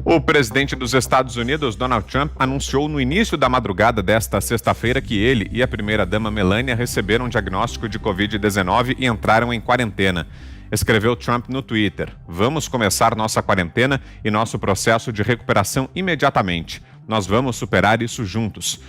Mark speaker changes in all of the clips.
Speaker 1: O presidente dos Estados Unidos, Donald Trump, anunciou no início da madrugada desta sexta-feira que ele e a primeira-dama Melania receberam um diagnóstico de Covid-19 e entraram em quarentena. Escreveu Trump no Twitter: "Vamos começar nossa quarentena e nosso processo de recuperação imediatamente. Nós vamos superar isso juntos."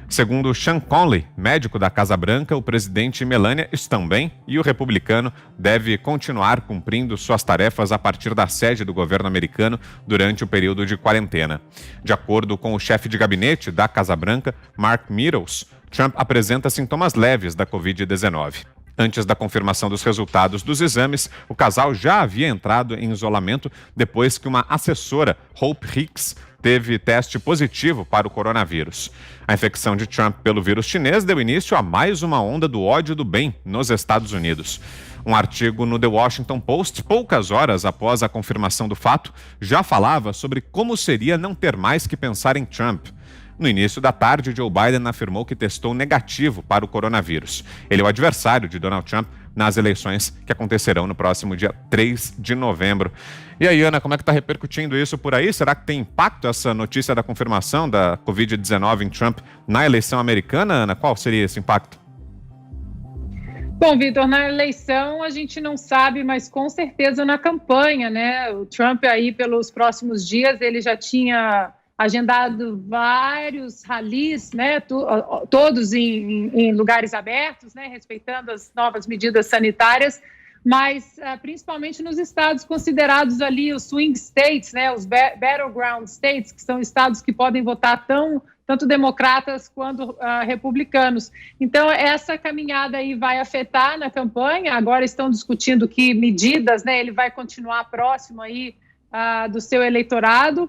Speaker 1: Segundo Sean Conley, médico da Casa Branca, o presidente e Melania estão bem e o republicano deve continuar cumprindo suas tarefas a partir da sede do governo americano durante o período de quarentena. De acordo com o chefe de gabinete da Casa Branca, Mark Meadows, Trump apresenta sintomas leves da Covid-19. Antes da confirmação dos resultados dos exames, o casal já havia entrado em isolamento depois que uma assessora, Hope Hicks, teve teste positivo para o coronavírus. A infecção de Trump pelo vírus chinês deu início a mais uma onda do ódio do bem nos Estados Unidos. Um artigo no The Washington Post, poucas horas após a confirmação do fato, já falava sobre como seria não ter mais que pensar em Trump. No início da tarde, Joe Biden afirmou que testou negativo para o coronavírus. Ele é o adversário de Donald Trump nas eleições que acontecerão no próximo dia 3 de novembro. E aí, Ana, como é que está repercutindo isso por aí? Será que tem impacto essa notícia da confirmação da Covid-19 em Trump na eleição americana, Ana? Qual seria esse impacto?
Speaker 2: Bom, Vitor, na eleição a gente não sabe, mas com certeza na campanha, né? O Trump aí pelos próximos dias, ele já tinha agendado vários ralis, né, todos em lugares abertos, né, respeitando as novas medidas sanitárias, mas principalmente nos estados considerados ali os swing states, né, os battleground states, que são estados que podem votar tanto democratas quanto republicanos. Então, essa caminhada aí vai afetar na campanha. Agora estão discutindo que medidas, né, ele vai continuar próximo aí do seu eleitorado.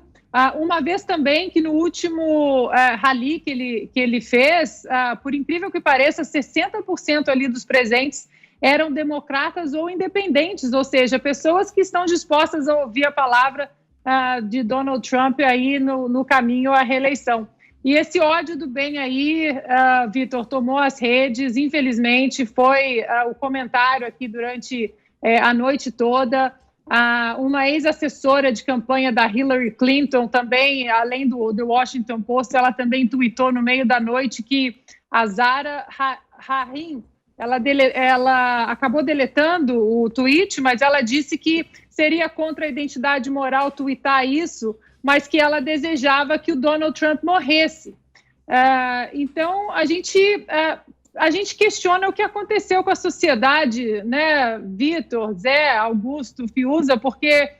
Speaker 2: Uma vez também que no último rally que ele fez, por incrível que pareça, 60% ali dos presentes eram democratas ou independentes, ou seja, pessoas que estão dispostas a ouvir a palavra de Donald Trump aí no caminho à reeleição. E esse ódio do bem aí, Vitor, tomou as redes, infelizmente, foi o comentário aqui durante a noite toda. Uma ex-assessora de campanha da Hillary Clinton também, além do Washington Post, ela também tweetou no meio da noite que a Zara Harim, ela acabou deletando o tweet, mas ela disse que seria contra a identidade moral tweetar isso, mas que ela desejava que o Donald Trump morresse. Então, a gente questiona o que aconteceu com a sociedade, né, Vitor, Zé, Augusto, Fiuza, porque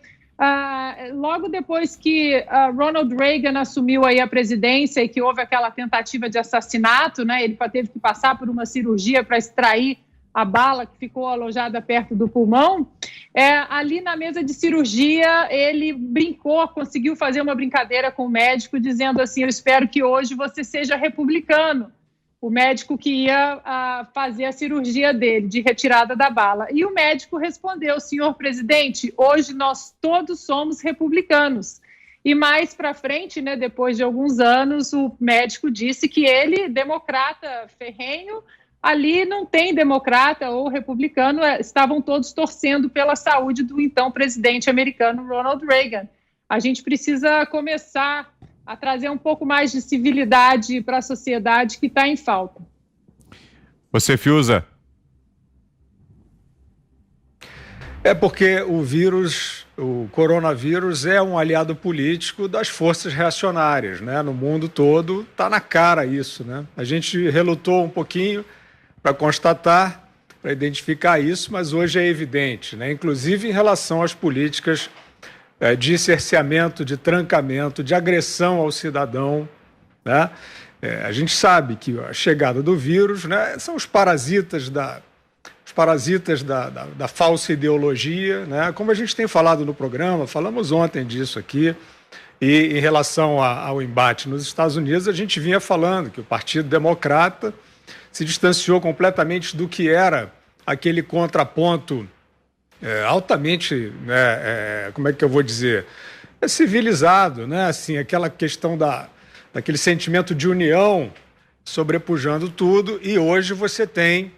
Speaker 2: logo depois que Ronald Reagan assumiu aí a presidência e que houve aquela tentativa de assassinato, né, ele teve que passar por uma cirurgia para extrair a bala que ficou alojada perto do pulmão, ali na mesa de cirurgia ele conseguiu fazer uma brincadeira com o médico, dizendo assim: "Eu espero que hoje você seja republicano", o médico que ia fazer a cirurgia dele, de retirada da bala. E o médico respondeu: "Senhor presidente, hoje nós todos somos republicanos." E mais para frente, né, depois de alguns anos, o médico disse que ele, democrata ferrenho, ali não tem democrata ou republicano, estavam todos torcendo pela saúde do então presidente americano Ronald Reagan. A gente precisa começar a trazer um pouco mais de civilidade para a sociedade que está em falta.
Speaker 1: Você, Fiuza?
Speaker 3: Porque o coronavírus é um aliado político das forças reacionárias, né? No mundo todo está na cara isso, né? A gente relutou um pouquinho para constatar, para identificar isso, mas hoje é evidente, né? Inclusive em relação às políticas de cerceamento, de trancamento, de agressão ao cidadão, né? A gente sabe que a chegada do vírus, né, são os parasitas da falsa ideologia, né? Como a gente tem falado no programa, falamos ontem disso aqui, e em relação ao embate nos Estados Unidos, a gente vinha falando que o Partido Democrata se distanciou completamente do que era aquele contraponto altamente, como é que eu vou dizer, civilizado, né? Assim, aquela questão daquele sentimento de união sobrepujando tudo, e hoje você tem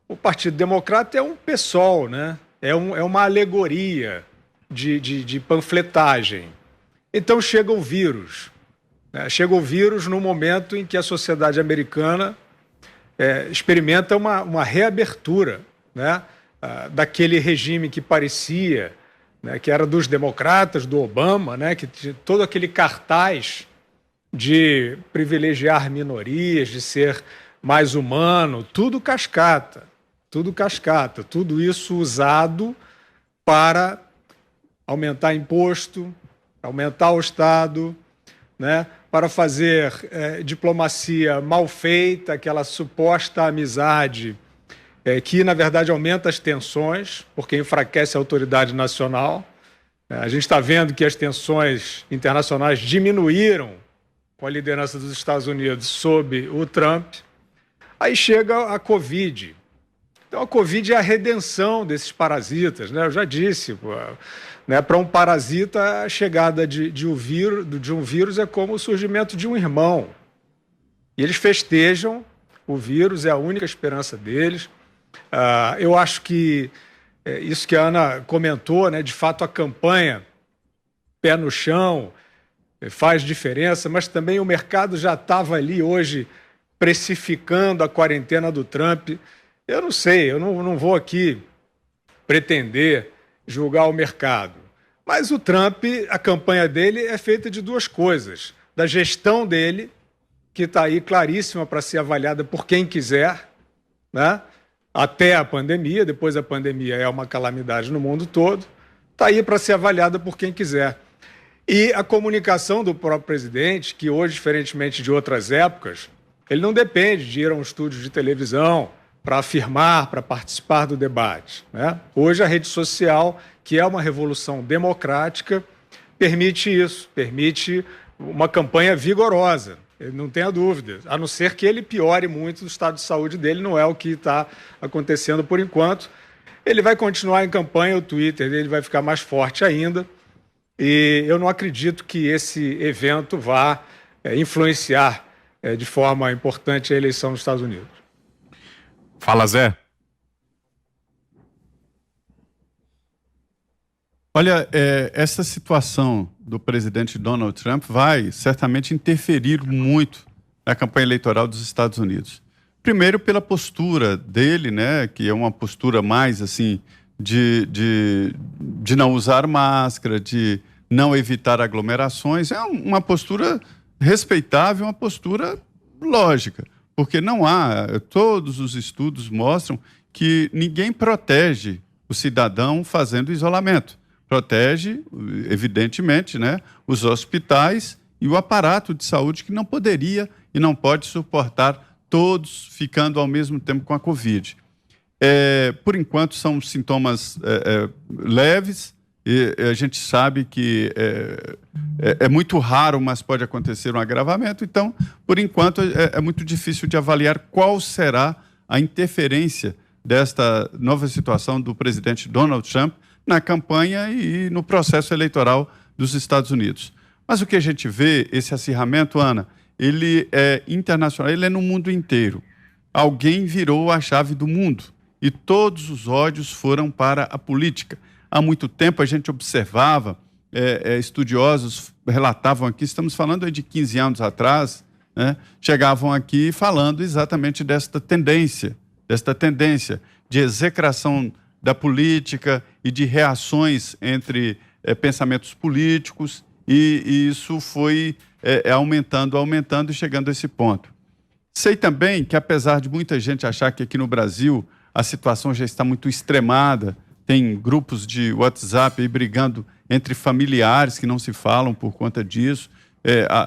Speaker 3: o Partido Democrata um PSOL, né? É uma alegoria de panfletagem. Então chega o vírus. Né? Chega o vírus no momento em que a sociedade americana experimenta uma reabertura, né? Daquele regime que parecia, né, que era dos democratas, do Obama, né, que tinha todo aquele cartaz de privilegiar minorias, de ser mais humano, tudo cascata, tudo isso usado para aumentar imposto, aumentar o Estado, né, para fazer diplomacia mal feita, aquela suposta amizade que, na verdade, aumenta as tensões, porque enfraquece a autoridade nacional. A gente está vendo que as tensões internacionais diminuíram com a liderança dos Estados Unidos sob o Trump. Aí chega a Covid. Então, a Covid é a redenção desses parasitas, né? Eu já disse, né, para um parasita, a chegada de um vírus é como o surgimento de um irmão. E eles festejam o vírus, é a única esperança deles. Eu acho que isso que a Ana comentou, né, de fato a campanha pé no chão faz diferença, mas também o mercado já estava ali hoje precificando a quarentena do Trump. Eu não sei, eu não vou aqui pretender julgar o mercado, mas o Trump, a campanha dele é feita de duas coisas: da gestão dele, que está aí claríssima para ser avaliada por quem quiser, né? Até a pandemia, depois a pandemia é uma calamidade no mundo todo, está aí para ser avaliada por quem quiser. E a comunicação do próprio presidente, que hoje, diferentemente de outras épocas, ele não depende de ir a um estúdio de televisão para afirmar, para participar do debate, né? Hoje a rede social, que é uma revolução democrática, permite isso, permite uma campanha vigorosa. Ele não tenha dúvida, a não ser que ele piore muito o estado de saúde dele, não é o que está acontecendo por enquanto. Ele vai continuar em campanha, o Twitter dele vai ficar mais forte ainda, e eu não acredito que esse evento vá influenciar de forma importante a eleição nos Estados Unidos.
Speaker 1: Fala, Zé.
Speaker 4: Olha, essa situação do presidente Donald Trump vai certamente interferir muito na campanha eleitoral dos Estados Unidos. Primeiro, pela postura dele, né, que é uma postura mais assim de não usar máscara, de não evitar aglomerações. É uma postura respeitável, uma postura lógica, porque não há, todos os estudos mostram que ninguém protege o cidadão fazendo isolamento. Protege, evidentemente, né, os hospitais e o aparato de saúde, que não poderia e não pode suportar todos ficando ao mesmo tempo com a Covid. Por enquanto, são sintomas leves, e a gente sabe que é muito raro, mas pode acontecer um agravamento. Então, por enquanto, é muito difícil de avaliar qual será a interferência desta nova situação do presidente Donald Trump na campanha e no processo eleitoral dos Estados Unidos. Mas o que a gente vê, esse acirramento, Ana, ele é internacional, ele é no mundo inteiro. Alguém virou a chave do mundo e todos os ódios foram para a política. Há muito tempo a gente observava, estudiosos relatavam aqui, estamos falando aí de 15 anos atrás, né, chegavam aqui falando exatamente desta tendência de execração da política e de reações entre pensamentos políticos, e isso foi aumentando e chegando a esse ponto. Sei também que, apesar de muita gente achar que aqui no Brasil a situação já está muito extremada, tem grupos de WhatsApp aí brigando entre familiares que não se falam por conta disso.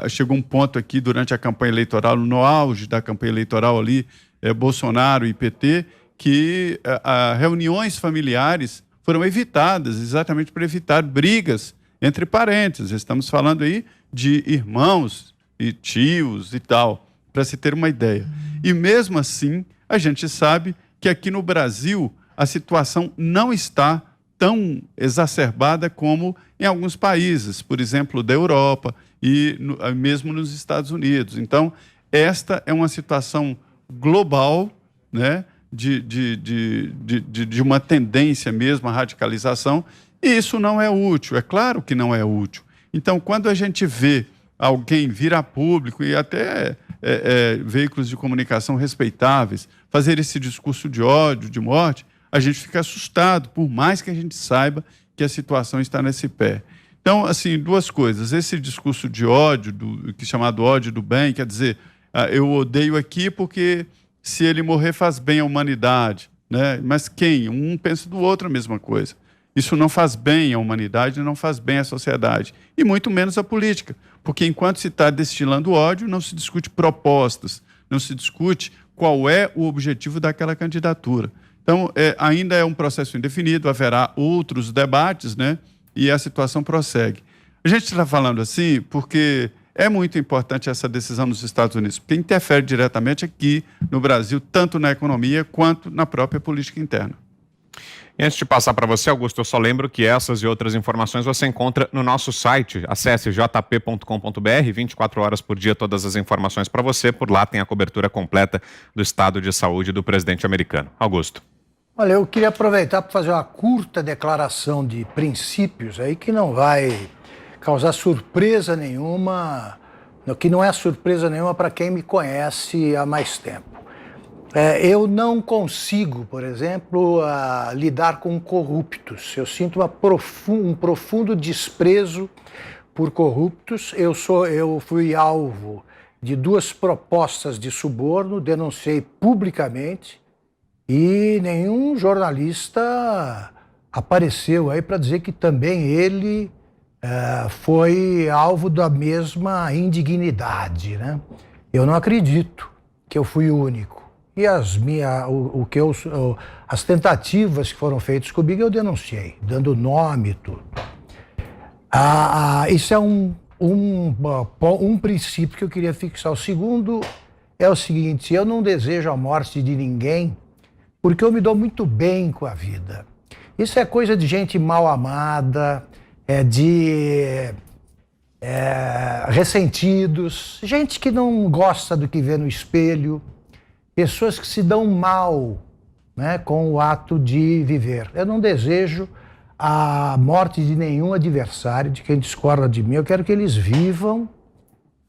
Speaker 4: Chegou um ponto aqui durante a campanha eleitoral, no auge da campanha eleitoral ali, Bolsonaro e PT, que reuniões familiares foram evitadas, exatamente para evitar brigas entre parentes. Estamos falando aí de irmãos e tios e tal, para se ter uma ideia. E mesmo assim, a gente sabe que aqui no Brasil a situação não está tão exacerbada como em alguns países, por exemplo, da Europa e mesmo nos Estados Unidos. Então, esta é uma situação global, né, de uma tendência mesmo à radicalização, e isso não é útil, é claro que não é útil. Então, quando a gente vê alguém vir a público e até veículos de comunicação respeitáveis fazer esse discurso de ódio, de morte, a gente fica assustado, por mais que a gente saiba que a situação está nesse pé. Então, assim, duas coisas. Esse discurso de ódio, que é chamado ódio do bem, quer dizer, eu odeio aqui porque se ele morrer faz bem à humanidade, né? Mas quem? Um pensa do outro a mesma coisa. Isso não faz bem à humanidade, não faz bem à sociedade. E muito menos à política. Porque enquanto se está destilando ódio, não se discute propostas, não se discute qual é o objetivo daquela candidatura. Então, ainda é um processo indefinido, haverá outros debates, né? E a situação prossegue. A gente está falando assim porque é muito importante essa decisão nos Estados Unidos, porque interfere diretamente aqui no Brasil, tanto na economia quanto na própria política interna.
Speaker 1: E antes de passar para você, Augusto, eu só lembro que essas e outras informações você encontra no nosso site. Acesse jp.com.br, 24 horas por dia, todas as informações para você. Por lá tem a cobertura completa do estado de saúde do presidente americano. Augusto.
Speaker 5: Olha, eu queria aproveitar para fazer uma curta declaração de princípios aí que não vai causar surpresa nenhuma, que não é surpresa nenhuma para quem me conhece há mais tempo. Eu não consigo, por exemplo, lidar com corruptos. Eu sinto um profundo desprezo por corruptos. Eu fui alvo de 2 propostas de suborno, denunciei publicamente e nenhum jornalista apareceu aí para dizer que também ele foi alvo da mesma indignidade, né? Eu não acredito que eu fui o único. E as tentativas que foram feitas comigo eu denunciei, dando nome e tudo. Isso é um princípio que eu queria fixar. O segundo é o seguinte: eu não desejo a morte de ninguém porque eu me dou muito bem com a vida. Isso é coisa de gente mal amada, de ressentidos, gente que não gosta do que vê no espelho, pessoas que se dão mal, né, com o ato de viver. Eu não desejo a morte de nenhum adversário, de quem discorda de mim. Eu quero que eles vivam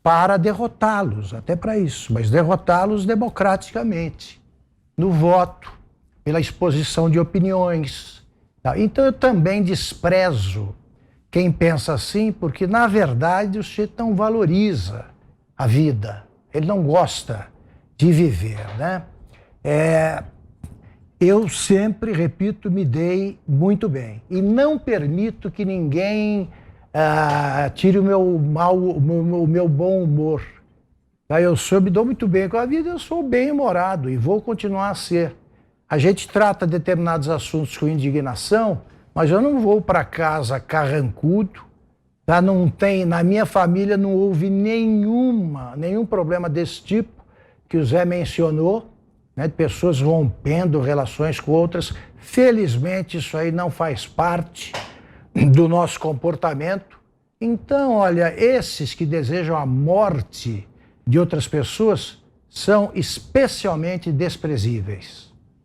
Speaker 5: para derrotá-los, até para isso, mas derrotá-los democraticamente, no voto, pela exposição de opiniões. Então eu também desprezo quem pensa assim, porque na verdade o sujeito não valoriza a vida, ele não gosta de viver, né? Eu sempre, repito, me dei muito bem e não permito que ninguém tire o meu bom humor. Eu me dou muito bem com a vida, eu sou bem-humorado e vou continuar a ser. A gente trata determinados assuntos com indignação, mas eu não vou para casa carrancudo, tá? Não tem, na minha família não houve nenhum problema desse tipo que o Zé mencionou, né, de pessoas rompendo relações com outras. Felizmente isso aí não faz parte do nosso comportamento. Então, olha, esses que desejam a morte de outras pessoas são especialmente desprezíveis.